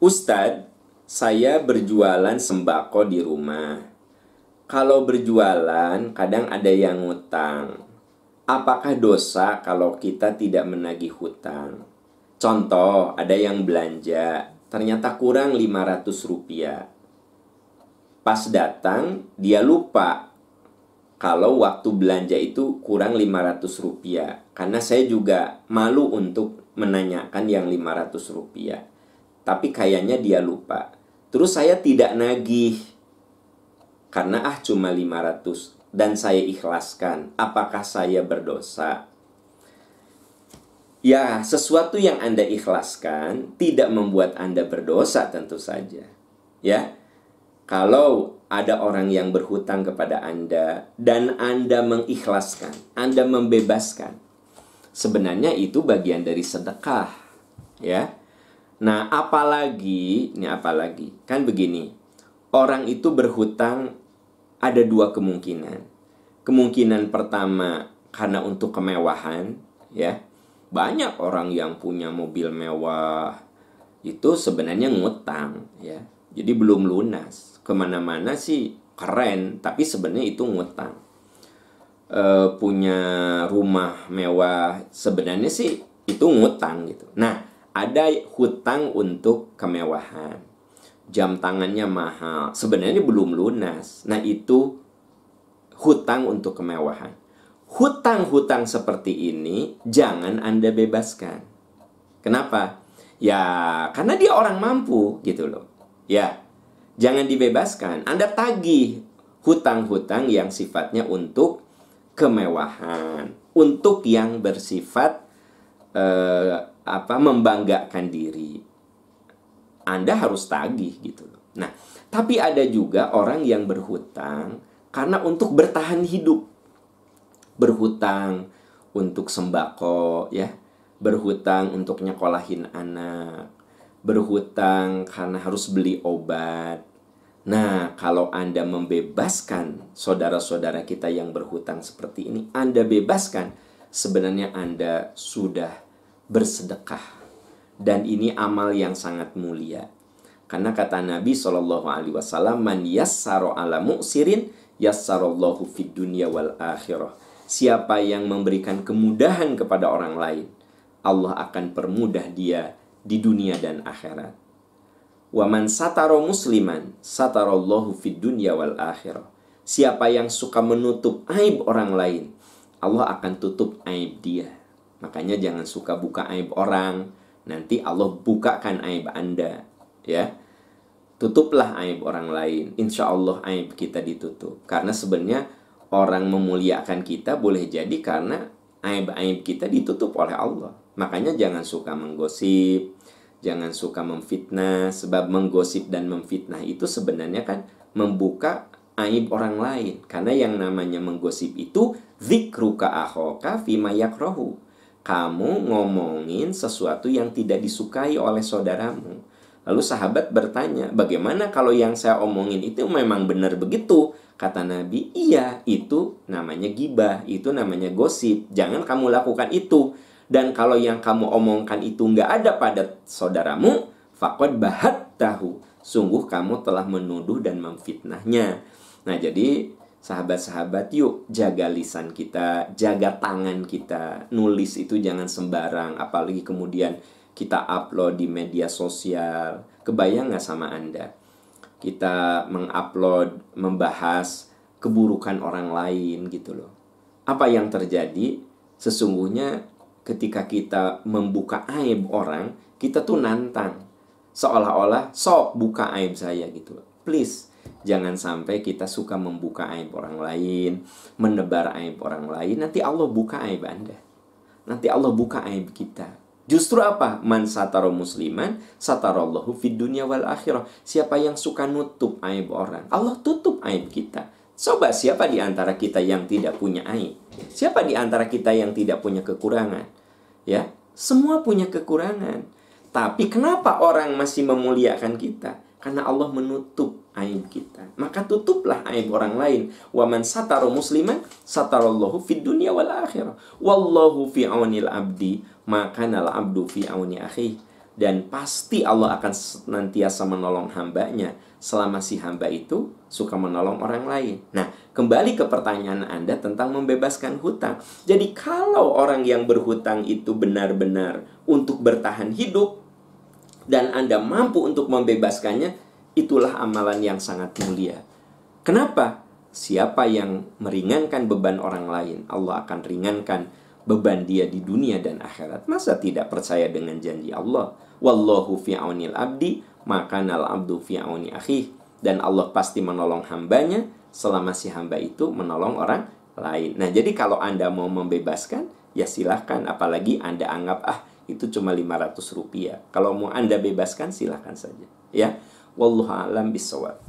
Ustadz, saya berjualan sembako di rumah. Kalau berjualan, kadang ada yang ngutang. Apakah dosa kalau kita tidak menagih hutang? Contoh, ada yang belanja, ternyata kurang 500 rupiah. Pas datang, dia lupa kalau waktu belanja itu kurang 500 rupiah. Karena saya juga malu untuk menanyakan yang 500 rupiah. Tapi kayaknya dia lupa. Terus saya tidak nagih. Karena cuma 500. Dan saya ikhlaskan. Apakah saya berdosa? Ya, sesuatu yang Anda ikhlaskan tidak membuat Anda berdosa tentu saja. Ya. Kalau ada orang yang berhutang kepada Anda dan Anda mengikhlaskan, Anda membebaskan, sebenarnya itu bagian dari sedekah, ya. Nah, apalagi kan begini, orang itu berhutang ada dua kemungkinan. Kemungkinan pertama karena untuk kemewahan, ya. Banyak orang yang punya mobil mewah itu sebenarnya ngutang, ya. Jadi belum lunas. Kemana-mana sih keren, tapi sebenarnya itu ngutang. Punya rumah mewah, sebenarnya sih itu ngutang gitu. Nah, ada hutang untuk kemewahan. Jam tangannya mahal, sebenarnya belum lunas. Nah, itu hutang untuk kemewahan. Hutang-hutang seperti ini jangan Anda bebaskan. Kenapa? Ya, karena dia orang mampu gitu loh. Ya, jangan dibebaskan. Anda tagih hutang-hutang yang sifatnya untuk kemewahan, untuk yang bersifat membanggakan diri. Anda harus tagih gitu loh. Nah, tapi ada juga orang yang berhutang karena untuk bertahan hidup. Berhutang untuk sembako, ya. Berhutang untuk nyekolahin anak. Berhutang karena harus beli obat. Nah, kalau Anda membebaskan saudara-saudara kita yang berhutang seperti ini, Anda bebaskan, sebenarnya Anda sudah bersedekah. Dan ini amal yang sangat mulia. Karena kata Nabi SAW, "Man yassaro ala mu'sirin, yassarallahu fid dunya wal akhirah." Siapa yang memberikan kemudahan kepada orang lain, Allah akan permudah dia di dunia dan akhirat. Wa man sataro musliman, satarallahu fid dunya wal akhirah. Siapa yang suka menutup aib orang lain, Allah akan tutup aib dia. Makanya jangan suka buka aib orang, nanti Allah bukakan aib Anda, ya. Tutuplah aib orang lain, insya Allah aib kita ditutup. Karena sebenarnya orang memuliakan kita boleh jadi karena aib-aib kita ditutup oleh Allah. Makanya jangan suka menggosip, jangan suka memfitnah. Sebab menggosip dan memfitnah itu sebenarnya kan membuka aib orang lain. Karena yang namanya menggosip itu dzikruka akhoka fima yakrahu. Kamu ngomongin sesuatu yang tidak disukai oleh saudaramu. Lalu sahabat bertanya, bagaimana kalau yang saya omongin itu memang benar begitu? Kata Nabi, iya, itu namanya gibah, itu namanya gosip. Jangan kamu lakukan itu. Dan kalau yang kamu omongkan itu nggak ada pada saudaramu, faqad bahattahu. Sungguh kamu telah menuduh dan memfitnahnya. Nah, jadi sahabat-sahabat, yuk jaga lisan kita, jaga tangan kita. Nulis itu jangan sembarang, apalagi kemudian kita upload di media sosial. Kebayang nggak sama Anda? Kita mengupload, membahas keburukan orang lain gitu loh. Apa yang terjadi? Sesungguhnya ketika kita membuka aib orang, kita tuh nantang. Seolah-olah, sok buka aib saya gitu loh. Please, jangan sampai kita suka membuka aib orang lain, menebar aib orang lain. Nanti Allah buka aib Anda. Nanti Allah buka aib kita. Justru apa? Man sataro musliman, satarallahu fid dunya wal akhirah. Siapa yang suka nutup aib orang, Allah tutup aib kita. Coba siapa di antara kita yang tidak punya aib? Siapa di antara kita yang tidak punya kekurangan? Ya, semua punya kekurangan. Tapi kenapa orang masih memuliakan kita? Karena Allah menutup aib kita. Maka tutuplah aib orang lain. Wa man sataro musliman, satarallahu fid dunya wal akhirah. Wallahu fi aunil abdi, maka nal abdu fi auni akhi. Dan pasti Allah akan senantiasa menolong hambanya selama si hamba itu suka menolong orang lain. Nah, kembali ke pertanyaan Anda tentang membebaskan hutang. Jadi kalau orang yang berhutang itu benar-benar untuk bertahan hidup dan Anda mampu untuk membebaskannya, itulah amalan yang sangat mulia. Kenapa? Siapa yang meringankan beban orang lain, Allah akan ringankan beban dia di dunia dan akhirat. Masa tidak percaya dengan janji Allah? Wallahu fi aunil abdi, maka nal abdu fi auni akhih. Dan Allah pasti menolong hambanya selama si hamba itu menolong orang lain. Nah, jadi kalau Anda mau membebaskan, ya silahkan. Apalagi Anda anggap, itu cuma 500 rupiah. Kalau mau Anda bebaskan, silahkan saja. Ya, wallahu a'lam bishawab.